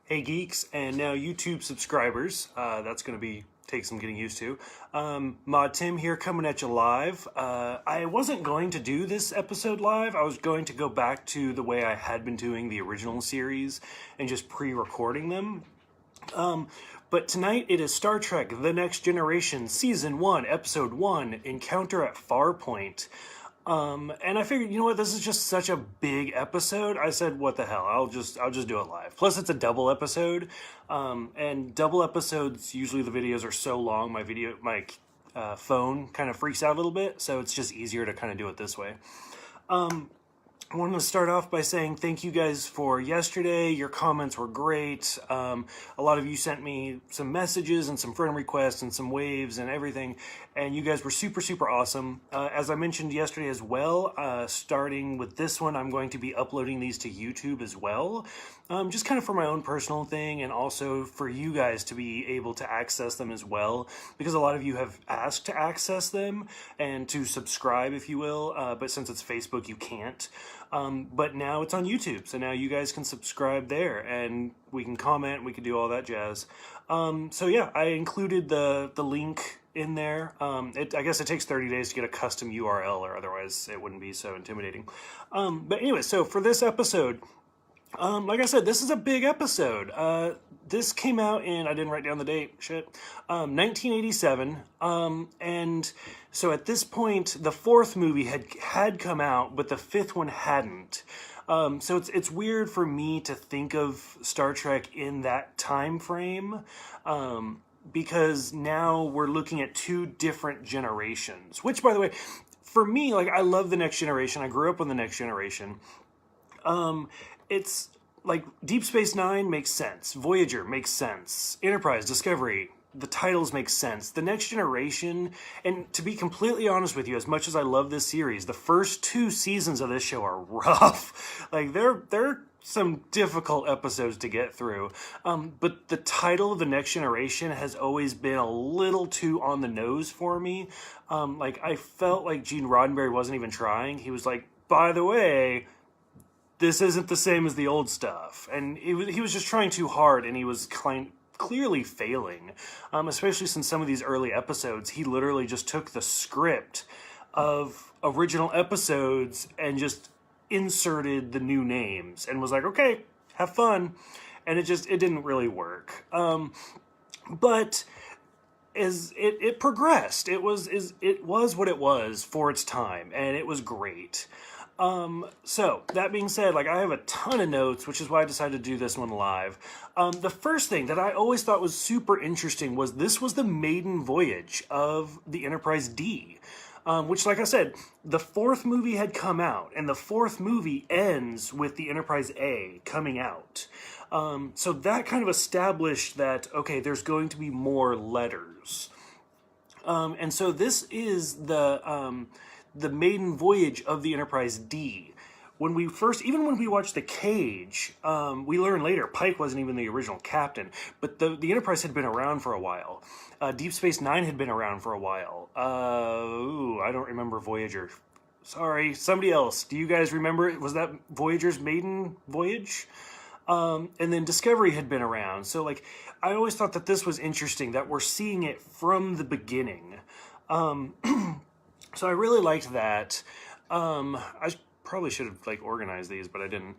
Hey geeks and now YouTube subscribers, that's going to take some getting used to. Mod Tim here coming at you live. I wasn't going to do this episode live. I was going to go back to the way I had been doing the original series and just pre-recording them. But tonight it is Star Trek The Next Generation Season 1, Episode 1, Encounter at Farpoint. And I figured, you know what, this is just such a big episode. I said, what the hell, I'll just do it live. Plus it's a double episode, and double episodes, usually the videos are so long, my phone kind of freaks out a little bit, so it's just easier to kind of do it this way. I wanted to start off by saying thank you guys for yesterday. Your comments were great. A lot of you sent me some messages and some friend requests and some waves and everything, and you guys were super, super awesome. As I mentioned yesterday as well, starting with this one, I'm going to be uploading these to YouTube as well, just kind of for my own personal thing and also for you guys to be able to access them as well, because a lot of you have asked to access them and to subscribe, if you will, but since it's Facebook, you can't. But now it's on YouTube, so now you guys can subscribe there, and we can comment, we can do all that jazz. So yeah, I included the link in there. I guess it takes 30 days to get a custom URL, or otherwise it wouldn't be so intimidating. But anyway, so for this episode, like I said, this is a big episode. This came out in, I didn't write down the date, 1987, and so at this point, the fourth movie had come out, but the fifth one hadn't. So it's weird for me to think of Star Trek in that time frame, because now we're looking at two different generations, which, by the way, for me, like, I love The Next Generation. I grew up on The Next Generation. It's like Deep Space Nine makes sense. Voyager makes sense. Enterprise, Discovery, the titles make sense. The Next Generation, and to be completely honest with you, as much as I love this series, the first two seasons of this show are rough. Like, they're some difficult episodes to get through. But the title of The Next Generation has always been a little too on the nose for me. Like, I felt like Gene Roddenberry wasn't even trying. He was like, by the way, this isn't the same as the old stuff. And he was just trying too hard, and he was clearly failing. Especially since some of these early episodes, he literally just took the script of original episodes and just inserted the new names and was like, okay, have fun. And it didn't really work. But as it progressed, it was what it was for its time, and it was great. So that being said, like, I have a ton of notes, which is why I decided to do this one live. The first thing that I always thought was super interesting was this was the maiden voyage of the Enterprise D, which, like I said, the fourth movie had come out, and the fourth movie ends with the Enterprise A coming out. So that kind of established that, okay, there's going to be more letters. And so this is the maiden voyage of the Enterprise D. When we watched The Cage, we learn later Pike wasn't even the original captain, but the Enterprise had been around for a while. Deep Space Nine had been around for a while. I don't remember Voyager. Sorry, somebody else. Do you guys remember it? Was that Voyager's maiden voyage? And then Discovery had been around. So, like, I always thought that this was interesting, that we're seeing it from the beginning. So I really liked that. I probably should have, like, organized these, but I didn't.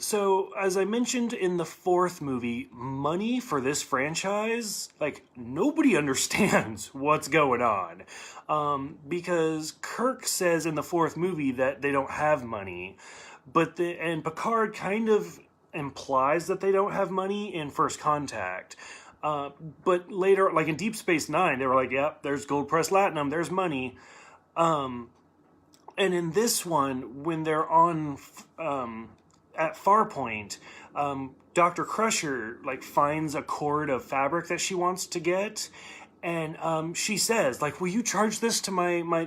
So as I mentioned in the fourth movie, money for this franchise, like, nobody understands what's going on. Because Kirk says in the fourth movie that they don't have money, and Picard kind of implies that they don't have money in First Contact. But later, like in Deep Space Nine, they were like, yep, there's gold pressed latinum, there's money. And in this one, when they're on at Farpoint, Dr. Crusher, like, finds a cord of fabric that she wants to get, and she says, like, will you charge this to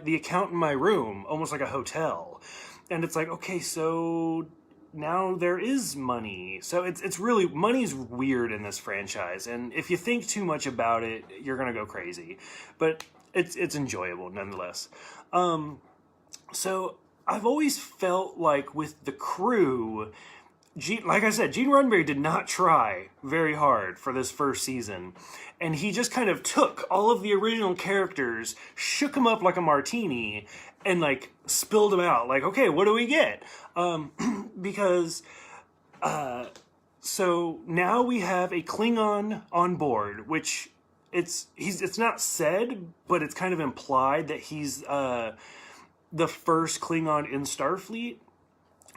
the account in my room, almost like a hotel? And it's like, okay, so now there is money. So it's really, money's weird in this franchise, and if you think too much about it, you're gonna go crazy. But it's enjoyable nonetheless. So I've always felt like with the crew, like I said, Gene Roddenberry did not try very hard for this first season. And he just kind of took all of the original characters, shook them up like a martini, and like spilled them out. Like, okay, what do we get? Because so now we have a Klingon on board, which it's not said, but it's kind of implied that he's the first Klingon in Starfleet.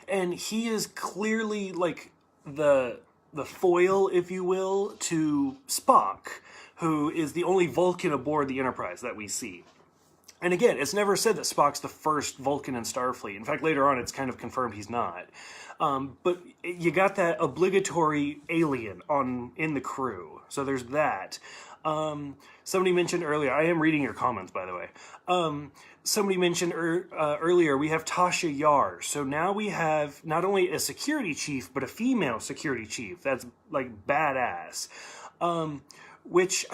And he is clearly like the foil, if you will, to Spock, who is the only Vulcan aboard the Enterprise that we see. And again, it's never said that Spock's the first Vulcan in Starfleet. In fact, later on, it's kind of confirmed he's not. But you got that obligatory alien in the crew. So there's that. Somebody mentioned earlier, I am reading your comments, by the way. Somebody mentioned earlier, we have Tasha Yar. So now we have not only a security chief, but a female security chief. That's like badass. Which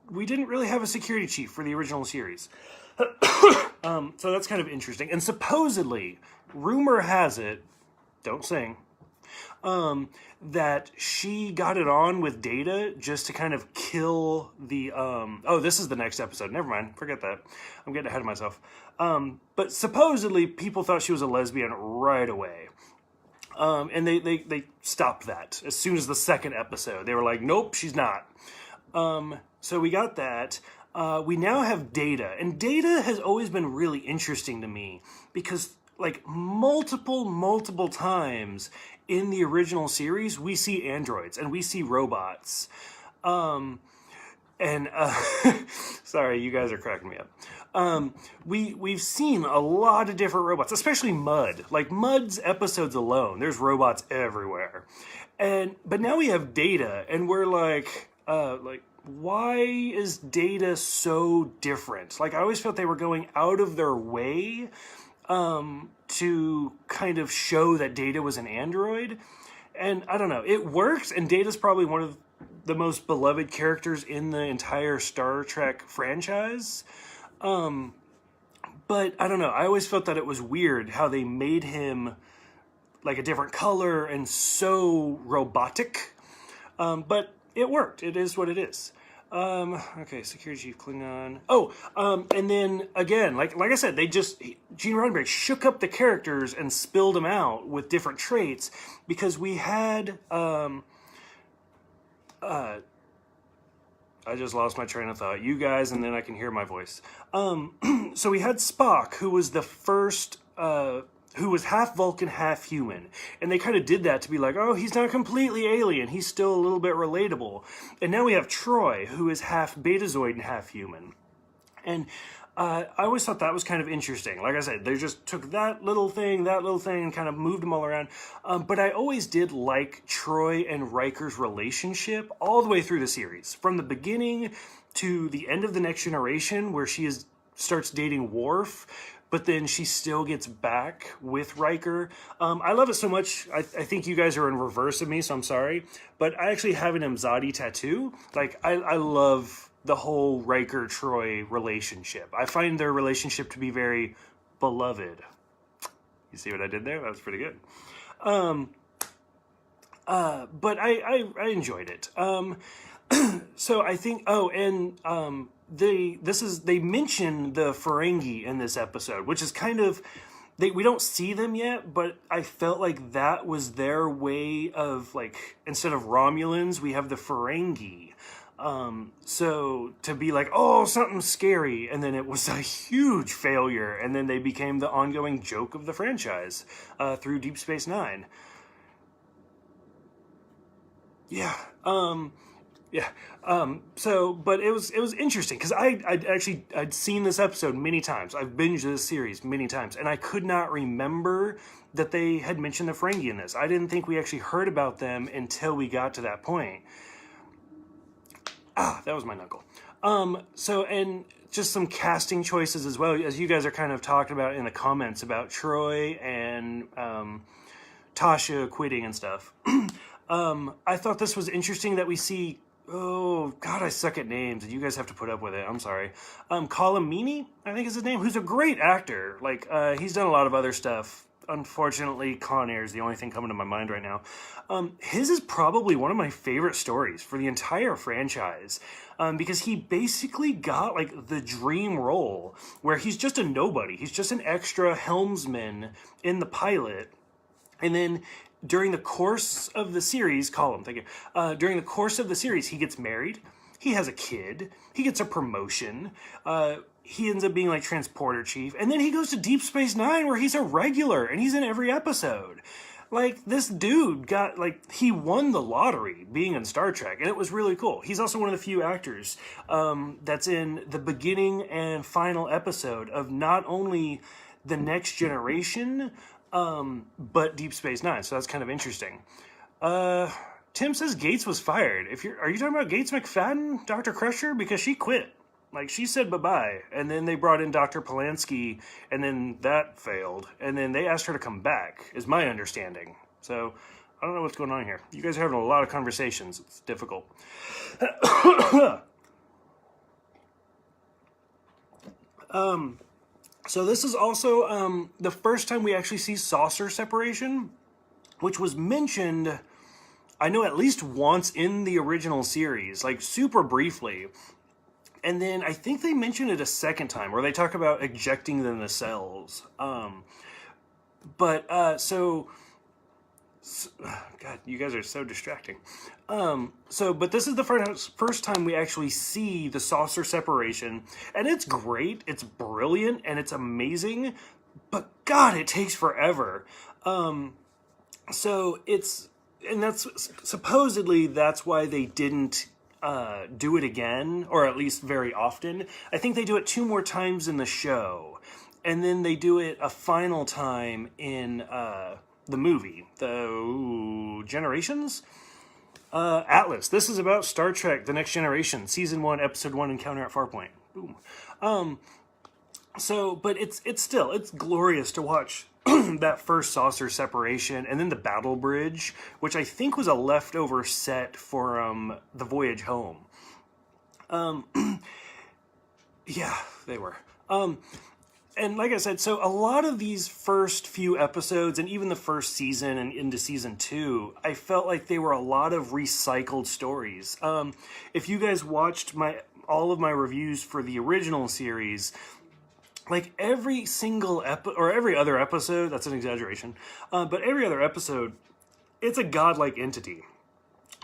we didn't really have a security chief for the original series. So that's kind of interesting. And supposedly, rumor has it, don't sing, that she got it on with Data just to kind of kill the, oh, this is the next episode. Never mind. Forget that. I'm getting ahead of myself. But supposedly people thought she was a lesbian right away. And they stopped that as soon as the second episode. They were like, nope, she's not. So we got that. We now have Data, and Data has always been really interesting to me because like multiple times in the original series, we see androids and we see robots. Sorry, you guys are cracking me up. We've seen a lot of different robots, especially Mud. Like Mud's episodes alone, there's robots everywhere. But now we have Data, and we're like, why is Data so different? Like, I always felt they were going out of their way to kind of show that Data was an android. And I don't know, it works, and Data's probably one of the most beloved characters in the entire Star Trek franchise. But I don't know, I always felt that it was weird how they made him like a different color and so robotic. But it worked. It is what it is. Okay, Security Chief Klingon. And then again, like I said, Gene Roddenberry shook up the characters and spilled them out with different traits because we had, I just lost my train of thought. You guys, and then I can hear my voice. So we had Spock, who was the first, who was half Vulcan, half human. And they kind of did that to be like, oh, he's not completely alien. He's still a little bit relatable. And now we have Troy, who is half Betazoid and half human. And I always thought that was kind of interesting. Like I said, they just took that little thing, and kind of moved them all around. But I always did like Troy and Riker's relationship all the way through the series. From the beginning to the end of The Next Generation, where she starts dating Worf, but then she still gets back with Riker. I love it so much. I think you guys are in reverse of me, so I'm sorry. But I actually have an Imzadi tattoo. Like, I love the whole Riker-Troy relationship. I find their relationship to be very beloved. You see what I did there? That was pretty good. But I enjoyed it. So I think, they mention the Ferengi in this episode, which is kind of, we don't see them yet, but I felt like that was their way of, like, instead of Romulans, we have the Ferengi. So to be like, oh, something scary, and then it was a huge failure, and then they became the ongoing joke of the franchise through Deep Space Nine. Yeah. But it was interesting because I'd seen this episode many times. I've binged this series many times, and I could not remember that they had mentioned the Ferengi in this. I didn't think we actually heard about them until we got to that point. That was my knuckle. And just some casting choices as well, as you guys are kind of talking about in the comments about Troy and Tasha quitting and stuff. I thought this was interesting that we see. Oh, God, I suck at names, and you guys have to put up with it. I'm sorry. Colin Meaney, I think is his name, who's a great actor. Like, he's done a lot of other stuff unfortunately, Con Air is the only thing coming to my mind right now. His is probably one of my favorite stories for the entire franchise, because he basically got like the dream role where he's just a nobody. He's just an extra helmsman in the pilot, and then during the course of the series, thank you. During the course of the series, he gets married. He has a kid. He gets a promotion. He ends up being like transporter chief. And then he goes to Deep Space Nine where he's a regular and he's in every episode. Like, this dude got, like, he won the lottery being in Star Trek, and it was really cool. He's also one of the few actors that's in the beginning and final episode of not only The Next Generation, but Deep Space Nine, so that's kind of interesting. Tim says Gates was fired. Are you talking about Gates McFadden, Dr. Crusher? Because she quit. Like, she said bye-bye, and then they brought in Dr. Polanski, and then that failed, and then they asked her to come back, is my understanding. So, I don't know what's going on here. You guys are having a lot of conversations. It's difficult. So this is also the first time we actually see saucer separation, which was mentioned, I know, at least once in the original series, like super briefly. And then I think they mention it a second time where they talk about ejecting the nacelles. God, you guys are so distracting. But this is the first time we actually see the saucer separation. And it's great, it's brilliant, and it's amazing. But God, it takes forever. Supposedly that's why they didn't do it again, or at least very often. I think they do it 2 more times in the show, and then they do it a final time in the movie, the Generations? Atlas. This is about Star Trek, The Next Generation, Season 1, Episode 1, Encounter at Farpoint. Boom. But it's glorious to watch that first saucer separation, and then the battle bridge, which I think was a leftover set for the voyage home. Yeah, they were. And like I said, so a lot of these first few episodes, and even the first season and into season 2, I felt like they were a lot of recycled stories. If you guys watched all of my reviews for the original series, like every single or every other episode, that's an exaggeration, but every other episode, it's a godlike entity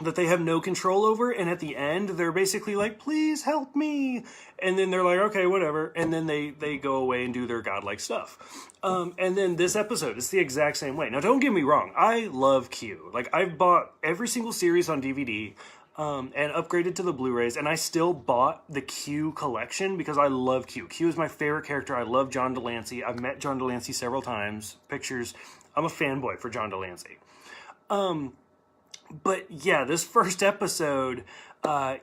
that they have no control over, and at the end, they're basically like, please help me, and then they're like, okay, whatever, and then they go away and do their godlike stuff. And then this episode, it's the exact same way. Now, don't get me wrong, I love Q. Like, I've bought every single series on DVD, and upgraded to the Blu-rays, and I still bought the Q collection because I love Q. Q is my favorite character. I love John Delancey. I've met John Delancey several times. Pictures. I'm a fanboy for John Delancey. But yeah, this first episode, they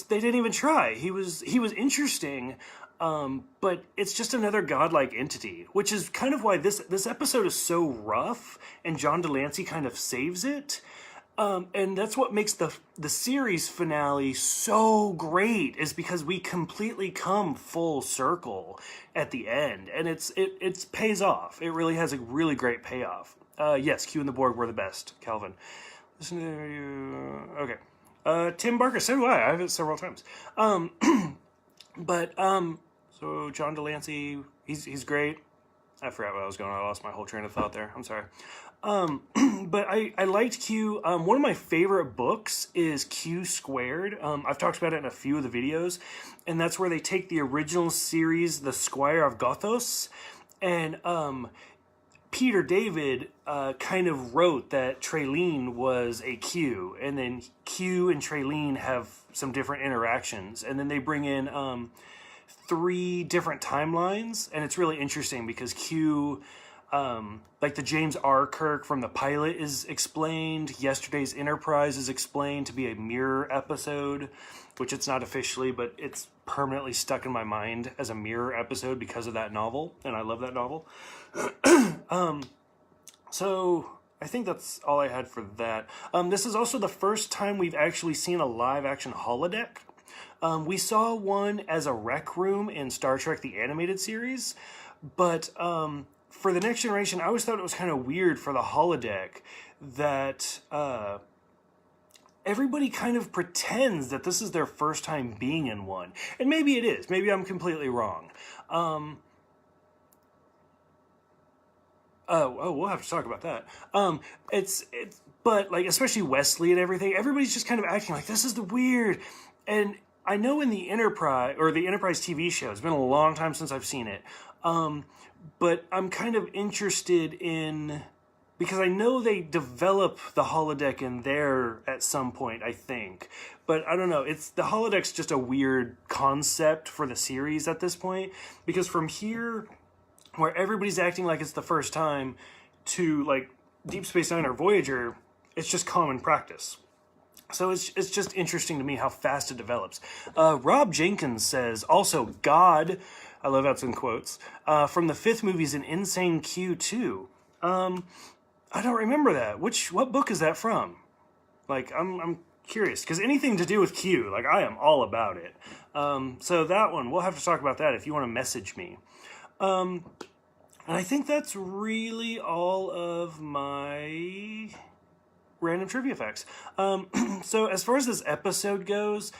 didn't even try. He was interesting, but it's just another godlike entity, which is kind of why this episode is so rough, and John Delancey kind of saves it. And that's what makes the series finale so great, is because we completely come full circle at the end, and it pays off. It really has a really great payoff. Yes, Q and the Borg were the best, Calvin. Listen to you. Okay. Tim Barker, so do I. I have it several times. So John Delancey, he's great. I forgot what I was going on. I lost my whole train of thought there. I'm sorry. But I liked Q. One of my favorite books is Q Squared. I've talked about it in a few of the videos, and that's where they take the original series, The Squire of Gothos, and Peter David kind of wrote that Traylene was a Q, and then Q and Traylene have some different interactions, and then they bring in 3 different timelines, and it's really interesting because Q, like the James R. Kirk from the pilot is explained, Yesterday's Enterprise is explained to be a mirror episode, which it's not officially, but it's permanently stuck in my mind as a mirror episode because of that novel, and I love that novel. So I think that's all I had for that. This is also the first time we've actually seen a live-action holodeck. We saw one as a rec room in Star Trek the Animated Series, but for the Next Generation, I always thought it was kind of weird for the holodeck that everybody kind of pretends that this is their first time being in one. And maybe it is. Maybe I'm completely wrong. We'll have to talk about that. But like, especially Wesley and everything, everybody's just kind of acting like this is the weird. And I know in the Enterprise, or the Enterprise TV show, it's been a long time since I've seen it. But I'm kind of interested in, because I know they develop the holodeck in there at some point, I think. But I don't know, the holodeck's just a weird concept for the series at this point. Because from here, where everybody's acting like it's the first time, to like Deep Space Nine or Voyager, it's just common practice. So it's just interesting to me how fast it develops. Rob Jenkins says, also, God, I love that's in quotes, from the fifth movie is an Insane Q2. I don't remember that. What book is that from? Like, I'm curious, because anything to do with Q, like, I am all about it. So that one, we'll have to talk about that if you want to message me. And I think that's really all of my random trivia facts. So as far as this episode goes,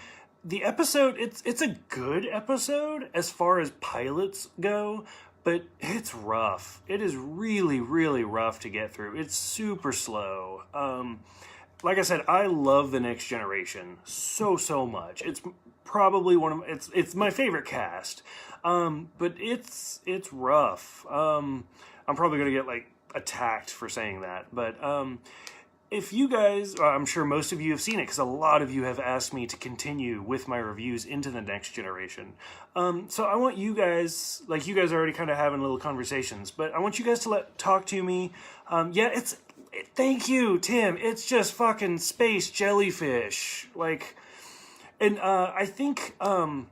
the episode, it's a good episode as far as pilots go, but it's rough. It is really, really rough to get through. It's super slow. Like I said, I love The Next Generation so much. It's probably it's my favorite cast. But it's rough. I'm probably going to get like attacked for saying that, but if you guys, I'm sure most of you have seen it, because a lot of you have asked me to continue with my reviews into The Next Generation. So I want you guys, like, you guys are already kind of having little conversations, but I want you guys to talk to me. Thank you, Tim. It's just fucking space jellyfish. Like, and I think, I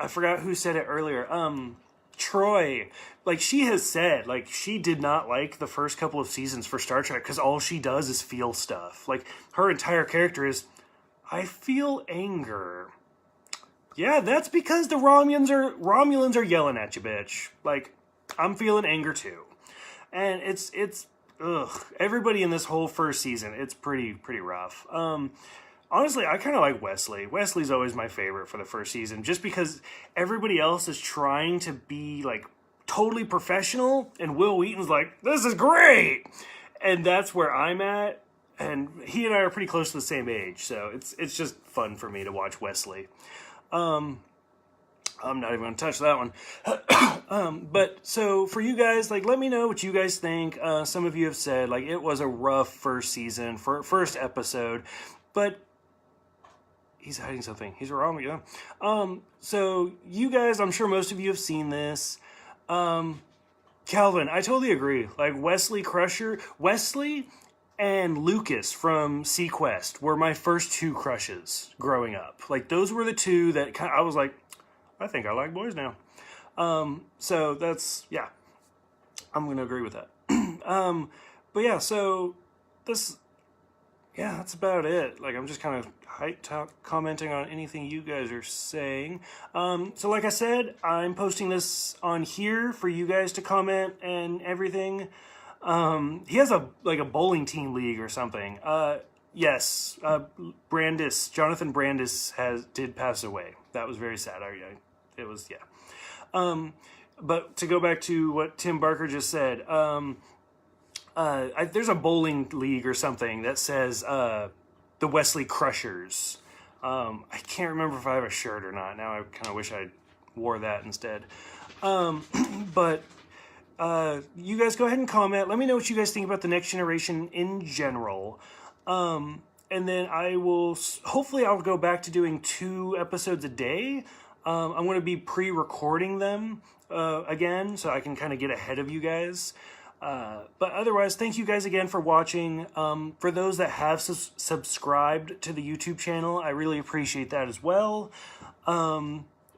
forgot who said it earlier. Troy, like, she has said, like, she did not like the first couple of seasons for Star Trek because all she does is feel stuff. Like, her entire character is, I feel anger. Yeah, that's because the Romulans are yelling at you, bitch. Like, I'm feeling anger too. And it's everybody in this whole first season, it's pretty rough. Honestly, I kind of like Wesley. Wesley's always my favorite for the first season, just because everybody else is trying to be, like, totally professional, and Will Wheaton's like, this is great! And that's where I'm at, and he and I are pretty close to the same age, so it's just fun for me to watch Wesley. I'm not even going to touch that one. But, so, for you guys, like, let me know what you guys think. Some of you have said, like, it was a rough first season, first episode, but he's hiding something. He's wrong, yeah. So, you guys, I'm sure most of you have seen this. Calvin, I totally agree. Like, Wesley and Lucas from Sequest were my first two crushes growing up. Like, those were the two that I was like, I think I like boys now. So, that's, yeah. I'm going to agree with that. But yeah, so, that's about it. Like, I'm just kind of commenting on anything you guys are saying. So like I said, I'm posting this on here for you guys to comment and everything. He has a bowling team league or something. Yes, Jonathan Brandis did pass away. That was very sad. It was, yeah. But to go back to what Tim Barker just said, there's a bowling league or something that says the Wesley Crushers. I can't remember if I have a shirt or not. Now I kind of wish I wore that instead. But you guys go ahead and comment. Let me know what you guys think about The Next Generation in general. And then hopefully I'll go back to doing 2 episodes a day. I'm going to be pre-recording them again, so I can kind of get ahead of you guys. But otherwise, thank you guys again for watching. For those that have subscribed to the YouTube channel, I really appreciate that as well.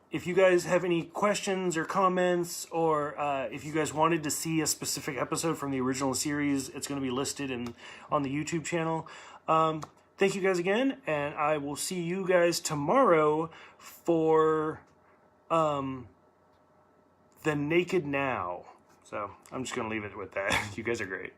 If you guys have any questions or comments, or if you guys wanted to see a specific episode from the original series, it's going to be listed on the YouTube channel. Thank you guys again, and I will see you guys tomorrow for The Naked Now. So I'm just going to leave it with that. You guys are great.